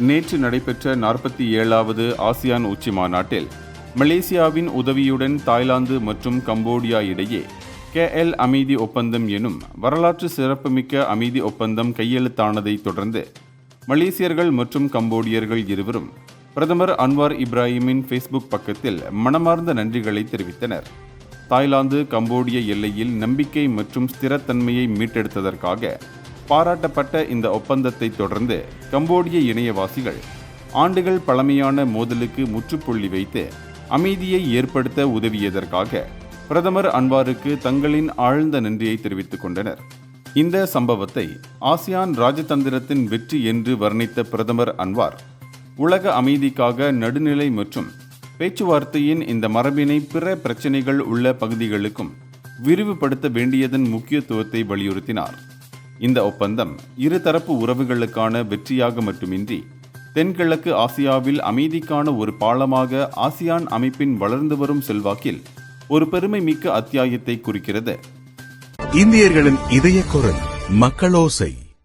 நேற்று நடைபெற்ற 47வது ஆசியான் உச்சி மாநாட்டில் மலேசியாவின் உதவியுடன் தாய்லாந்து மற்றும் கம்போடியா இடையே KL அமைதி ஒப்பந்தம் எனும் வரலாற்று சிறப்புமிக்க அமைதி ஒப்பந்தம் கையெழுத்தானதை தொடர்ந்து மலேசியர்கள் மற்றும் கம்போடியர்கள் இருவரும் பிரதமர் அன்வார் இப்ராஹிமின் ஃபேஸ்புக் பக்கத்தில் மனமார்ந்த நன்றிகளை தெரிவித்தனர். தாய்லாந்து கம்போடிய எல்லையில் நம்பிக்கை மற்றும் ஸ்திரத்தன்மையை மீட்டெடுத்ததற்காக பாராட்டப்பட்ட இந்த ஒப்பந்தத்தை தொடர்ந்து கம்போடிய இணையவாசிகள் ஆண்டுகள் பழமையான மோதலுக்கு முற்றுப்புள்ளி வைத்து அமைதியை ஏற்படுத்த உதவியதற்காக பிரதமர் அன்வாருக்கு தங்களின் ஆழ்ந்த நன்றியை தெரிவித்துக் கொண்டனர். இந்த சம்பவத்தை ஆசியான் ராஜதந்திரத்தின் வெற்றி என்று வர்ணித்த பிரதமர் அன்வார், உலக அமைதிக்காக நடுநிலை மற்றும் பேச்சுவார்த்தையின் இந்த மரபினை பிற பிரச்சினைகள் உள்ள பகுதிகளுக்கும் விரிவுபடுத்த வேண்டியதன் முக்கியத்துவத்தை வலியுறுத்தினார். இந்த ஒப்பந்தம் இருதரப்பு உறவுகளுக்கான வெற்றியாக மட்டுமின்றி தென்கிழக்கு ஆசியாவில் அமைதிக்கான ஒரு பாலமாக ஆசியான் அமைப்பின் வளர்ந்து வரும் செல்வாக்கில் ஒரு பெருமை மிக்க அத்தியாயத்தை குறிக்கிறது. இந்தியர்களின் இதய குரல் மக்களோசை.